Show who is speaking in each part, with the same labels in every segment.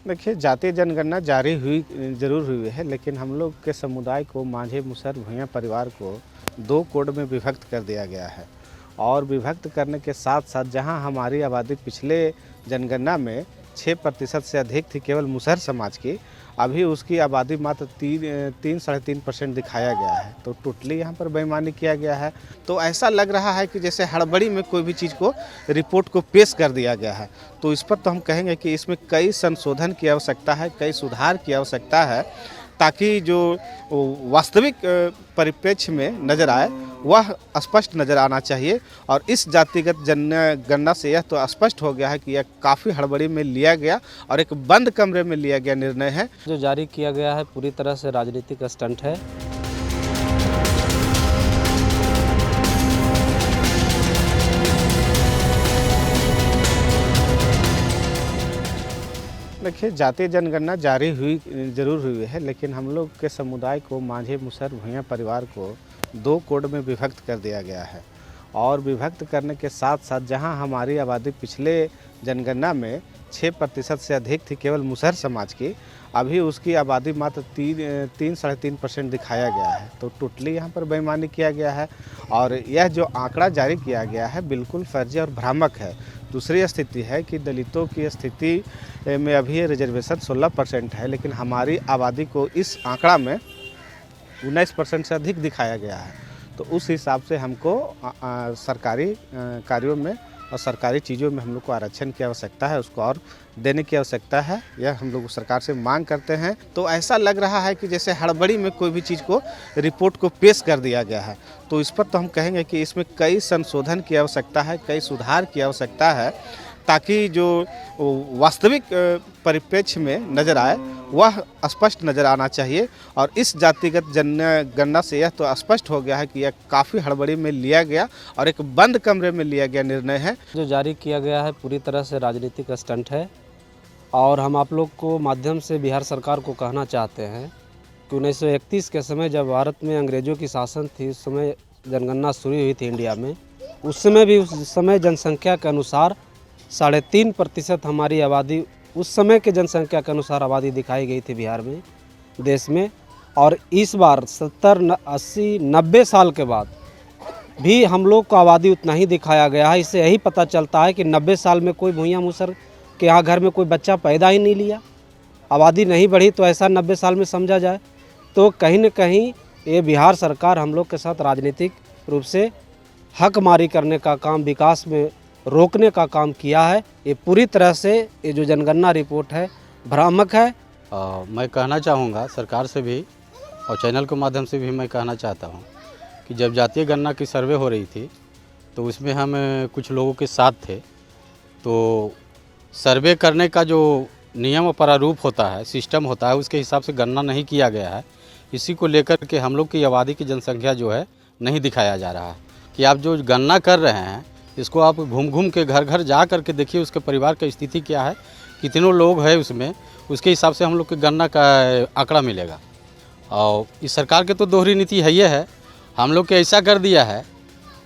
Speaker 1: देखिए, जातीय जनगणना जारी हुई ज़रूर हुई है, लेकिन हम लोग के समुदाय को मांझे मुसहर भूंइया परिवार को 2 कोड में विभक्त कर दिया गया है। और विभक्त करने के साथ-साथ जहां हमारी आबादी पिछले जनगणना में 6% से अधिक थी केवल मुसहर समाज की, अभी उसकी आबादी मात्र 3-3.5% दिखाया गया है। तो टोटली यहाँ पर बेईमानी किया गया है। तो ऐसा लग रहा है कि जैसे हड़बड़ी में कोई भी चीज़ को रिपोर्ट को पेश कर दिया गया है। तो इस पर तो हम कहेंगे कि इसमें कई संशोधन की आवश्यकता है, कई सुधार की आवश्यकता है, ताकि जो वास्तविक परिप्रेक्ष्य में नज़र आए वह स्पष्ट नज़र आना चाहिए। और इस जातिगत जनगणना से यह तो स्पष्ट हो गया है कि यह काफ़ी हड़बड़ी में लिया गया और एक बंद कमरे में लिया गया निर्णय है।
Speaker 2: जो जारी किया गया है पूरी तरह से राजनीतिक स्टंट है।
Speaker 1: देखिए, जातीय जनगणना जारी हुई ज़रूर हुई है, लेकिन हम लोग के समुदाय को मांझे मुसहर भूंइया परिवार को 2 कोड में विभक्त कर दिया गया है। और विभक्त करने के साथ-साथ जहां हमारी आबादी पिछले जनगणना में 6% से अधिक थी केवल मुसहर समाज की, अभी उसकी आबादी मात्र 3-3.5% दिखाया गया है। तो टोटली यहाँ पर बेईमानी किया गया है। और यह जो आंकड़ा जारी किया गया है बिल्कुल फर्जी और भ्रामक है। दूसरी स्थिति है कि दलितों की स्थिति में अभी रिजर्वेशन 16% है, लेकिन हमारी आबादी को इस आंकड़ा में 19% से अधिक दिखाया गया है। तो उस हिसाब से हमको सरकारी कार्यों में और सरकारी चीज़ों में हम लोग को आरक्षण की आवश्यकता है, उसको और देने की आवश्यकता है। यह हम लोग सरकार से मांग करते हैं। तो ऐसा लग रहा है कि जैसे हड़बड़ी में कोई भी चीज़ को रिपोर्ट को पेश कर दिया गया है। तो इस पर तो हम कहेंगे कि इसमें कई संशोधन की आवश्यकता है, कई सुधार की आवश्यकता है, ताकि जो वास्तविक परिप्रेक्ष्य में नज़र आए वह स्पष्ट नज़र आना चाहिए। और इस जातिगत जनगणना से यह तो स्पष्ट हो गया है कि यह काफ़ी हड़बड़ी में लिया गया और एक बंद कमरे में लिया गया निर्णय है।
Speaker 2: जो जारी किया गया है पूरी तरह से राजनीतिक स्टंट है। और हम आप लोग को माध्यम से बिहार सरकार को कहना चाहते हैं कि 1931 के समय जब भारत में अंग्रेज़ों की शासन थी, उस समय जनगणना शुरू हुई थी इंडिया में। उस समय भी उस समय जनसंख्या के अनुसार 3.5% हमारी आबादी, उस समय के जनसंख्या के अनुसार आबादी दिखाई गई थी बिहार में, देश में। और इस बार 70, 80, 90 साल के बाद भी हम लोग को आबादी उतना ही दिखाया गया है। इससे यही पता चलता है कि 90 साल में कोई भूंइया मुसहर के यहाँ घर में कोई बच्चा पैदा ही नहीं लिया, आबादी नहीं बढ़ी, तो ऐसा 90 साल में समझा जाए। तो कहीं न कहीं ये बिहार सरकार हम लोग के साथ राजनीतिक रूप से हकमारी करने का काम, विकास में रोकने का काम किया है। ये पूरी तरह से ये जो जनगणना रिपोर्ट है भ्रामक है।
Speaker 3: मैं कहना चाहूँगा सरकार से भी और चैनल के माध्यम से भी मैं कहना चाहता हूँ कि जब जातीय गणना की सर्वे हो रही थी तो उसमें हम कुछ लोगों के साथ थे। तो सर्वे करने का जो नियम और प्रारूप होता है, सिस्टम होता है, उसके हिसाब से गणना नहीं किया गया है। इसी को लेकर के हम लोग की आबादी की जनसंख्या जो है नहीं दिखाया जा रहा है। कि आप जो गणना कर रहे हैं इसको आप घूम घूम के घर घर जा कर के देखिए उसके परिवार की स्थिति क्या है, कितनों लोग हैं उसमें, उसके हिसाब से हम लोग की गणना का आंकड़ा मिलेगा। और इस सरकार के तो दोहरी नीति है, ये है हम लोग के ऐसा कर दिया है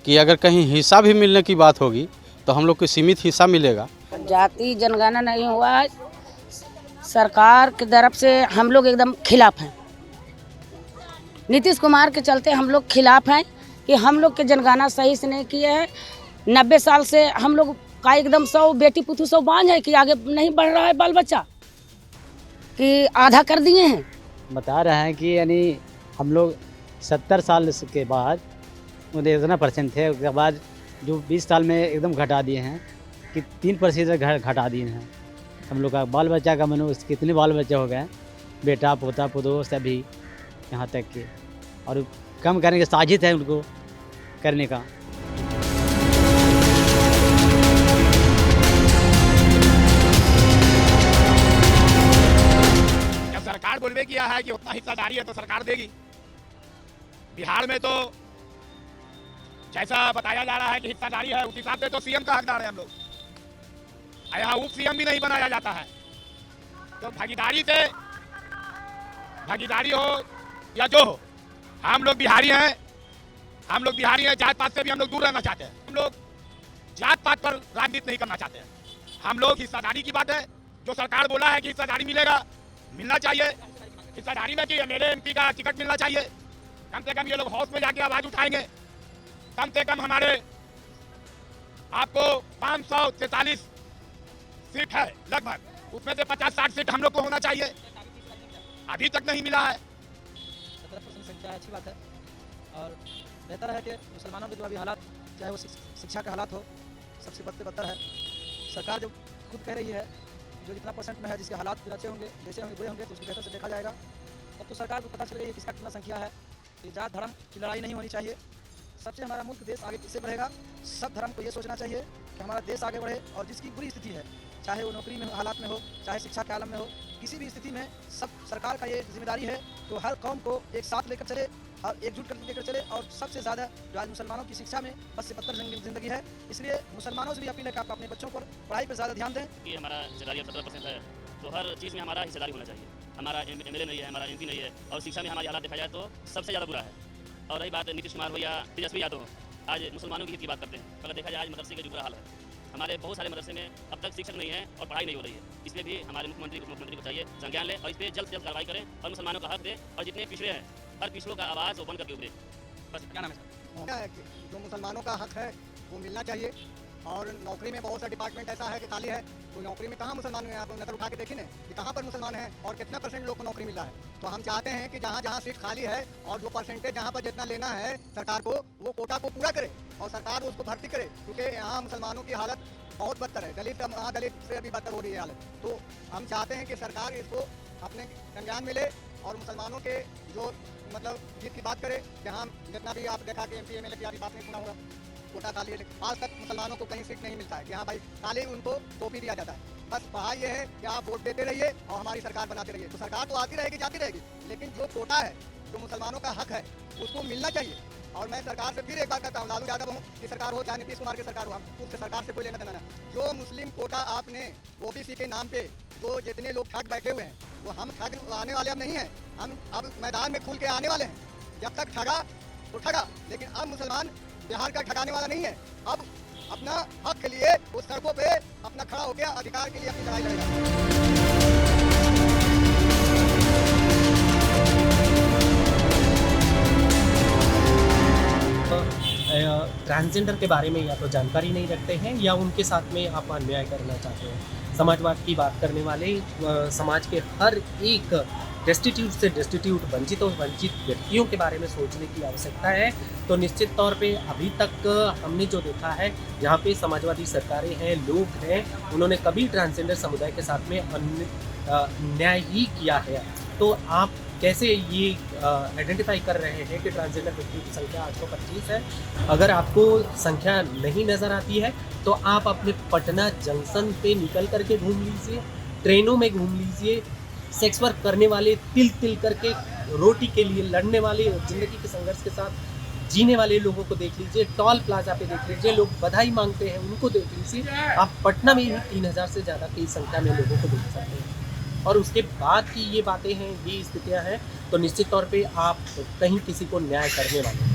Speaker 3: कि अगर कहीं हिस्सा भी मिलने की बात होगी तो हम लोग को सीमित हिस्सा मिलेगा।
Speaker 4: जाति जनगणना नहीं हुआ है, सरकार की तरफ से हम लोग एकदम खिलाफ हैं। नीतीश कुमार के चलते हम लोग खिलाफ हैं कि हम लोग के जनगणना सही से नहीं किए हैं। 90 साल से हम लोग का एकदम 100 बेटी पुतू 100 बांझ है कि आगे नहीं बढ़ रहा है बाल बच्चा, कि आधा कर दिए हैं।
Speaker 5: बता रहे हैं कि यानी हम लोग 70 साल के बाद मुझे इतना % थे, उसके बाद जो 20 साल में एकदम घटा दिए हैं कि 3% घटा दिए हैं। हम लोग का बाल बच्चा का मनुष्य कितने बाल बच्चे हो गए, बेटा पोता पुतो सभी यहाँ तक के, और कम करने की साजिश है उनको करने का।
Speaker 6: सरकार बोलने किया है कि उतना हिस्सादारी है तो सरकार देगी। बिहार में तो जैसा बताया जा रहा है कि हिस्सादारी है, उस हिसाब से तो सीएम का हकदार है हम लोग। यहाँ उप सीएम भी नहीं बनाया जाता है। तो भागीदारी हो या जो हो, हम लोग बिहारी हैं, जात पात से भी हम लोग दूर रहना चाहते हैं। हम लोग जात पात पर राजनीति नहीं करना चाहते हैं। हम लोग हिस्सादारी की बात है, जो सरकार बोला है कि हिस्साधारी मिलेगा, मिलना चाहिए। हिस्साधारी में कि मेरे एमपी का टिकट मिलना चाहिए। कम से कम ये लोग हाउस में जाके आवाज उठाएंगे। कम से कम हमारे आपको 543 सीट है लगभग, उसमें से 50-60 सीट हम लोग को होना चाहिए। अभी तक नहीं मिला है।
Speaker 7: 17% संख्या अच्छी बात है और बेहतर है कि मुसलमानों के जो अभी हालात, चाहे वो शिक्षा के हालात हो, सबसे बदतर है। सरकार जो खुद कह रही है जो जितना परसेंट में है, जिसके हालात अच्छे होंगे, जैसे होंगे बुरे होंगे, तो उसको बेहतर से देखा जाएगा। अब तो सरकार को पता चल रही है किसका कितना संख्या है। ये जात धर्म की लड़ाई नहीं होनी चाहिए। सबसे हमारा मुल्क देश आगे किससे बढ़ेगा, सब धर्म को ये सोचना चाहिए कि हमारा देश आगे बढ़े। और जिसकी बुरी स्थिति है, चाहे वो नौकरी में हालात में हो, चाहे शिक्षा के आलम में हो, किसी भी स्थिति में सब सरकार का ये जिम्मेदारी है तो हर कौम को एक साथ लेकर चले, हर एकजुट कर लेकर चले। और सबसे ज़्यादा जो आज मुसलमानों की शिक्षा में बद से बदतर जिंदगी है, इसलिए मुसलमानों से भी अपील है कि आप अपने बच्चों पर पढ़ाई पर ज़्यादा ध्यान दें।
Speaker 8: कि हमारा हिस्सेदारी अब 17% है, तो हर चीज़ में हमारा हिस्सेदारी होना चाहिए। हमारा MLA नहीं है, हमारा MP नहीं है, और शिक्षा में हमारी हालात देखा जाए तो सबसे ज़्यादा बुरा है। और रही बात नीतीश कुमार हो या तेजस्वी यादव हो, आज मुसलमानों की हित की बात करते हैं। अगर देखा जाए आज मदरसे का जो बुरा हाल है, हमारे बहुत सारे मदरसे में अब तक शिक्षक नहीं है और पढ़ाई नहीं हो रही है। इसमें भी हमारे मुख्यमंत्री को चाहिए संज्ञान ले और इस पर जल्द से जल्द कार्रवाई करें और मुसलमानों का हक दें। और जितने पिछड़े हैं, हर पिछड़ों का आवाज़ ओपन करके उभरे। बस क्या नाम है सर?
Speaker 9: क्या है कि जो मुसलमानों का हक है वो मिलना चाहिए। और नौकरी में बहुत सा डिपार्टमेंट ऐसा है कि खाली है, तो नौकरी में कहाँ मुसलमान हैं? आप नज़र उठा के देखिए ना कि कहाँ पर मुसलमान हैं और कितना परसेंट लोग को नौकरी मिला है। तो हम चाहते हैं कि जहाँ जहाँ सीट खाली है और जो परसेंटेज जहाँ पर जितना लेना है सरकार को, वो कोटा को पूरा करे और सरकार उसको भर्ती करे। क्योंकि यहाँ मुसलमानों की हालत बहुत बदतर है, दलित महादलित से भी बदतर हो रही है हालत। तो हम चाहते हैं कि सरकार इसको अपने संज्ञान में ले और मुसलमानों के जो मतलब जीत की बात करे। जहाँ जितना भी आप देखा कि MP MLA की आपकी बात नहीं सुना होगा, कोटा खाली है, आज तक मुसलमानों को कहीं सीट नहीं मिलता है। यहाँ भाई खाली उनको टोपी दिया जाता है। बस पढ़ाई ये है कि आप वोट देते रहिए और हमारी सरकार बनाते रहिए। तो सरकार तो आती रहेगी, जाती रहेगी, लेकिन जो कोटा है, जो मुसलमानों का हक है, उसको मिलना चाहिए। और मैं सरकार से फिर एक बार कहता हूँ, लालू यादव हूँ की सरकार हो चाहे नीतीश कुमार की सरकार हो, हम उससे सरकार से कोई लेना देना नहीं। जो मुस्लिम कोटा आपने OBC के नाम पे जो जितने लोग ठग बैठे हुए हैं, वो हम ठग आने वाले अब नहीं हैं। हम अब मैदान में खुल के आने वाले हैं। जब तक ठगा तो ठगा, लेकिन अब मुसलमान बिहार का ठगाने वाला नहीं है। अब अपना हक के लिए उस सड़कों पे अपना खड़ा हो गया, अधिकार के लिए अपनी लड़ाई लड़ेगा।
Speaker 10: ट्रांसजेंडर के बारे में या तो जानकारी नहीं रखते हैं या उनके साथ में आप अन्याय करना चाहते हैं। समाजवाद की बात करने वाले समाज के हर एक डेस्टिट्यूट से डेस्टिट्यूट, वंचित और वंचित व्यक्तियों के बारे में सोचने की आवश्यकता है। तो निश्चित तौर पे अभी तक हमने जो देखा है, जहाँ पे समाजवादी सरकारें हैं, लोग हैं, उन्होंने कभी ट्रांसजेंडर समुदाय के साथ में अन्याय ही किया है। तो आप कैसे ये आइडेंटिफाई कर रहे हैं कि ट्रांसजेंडर व्यक्तियों की संख्या 825 है? अगर आपको संख्या नहीं नज़र आती है तो आप अपने पटना जंक्शन पे निकल करके घूम लीजिए, ट्रेनों में घूम लीजिए, सेक्स वर्क करने वाले, तिल तिल करके रोटी के लिए लड़ने वाले, ज़िंदगी के संघर्ष के साथ जीने वाले लोगों को देख लीजिए, टोल प्लाजा पे देख लीजिए, लोग बधाई मांगते हैं उनको देख लीजिए। आप पटना में ही 3000 से ज़्यादा की संख्या में लोगों को देख सकते हैं। और उसके बाद की ये बातें हैं, ये स्थितियाँ हैं, तो निश्चित तौर पे आप कहीं किसी को न्याय करने वाले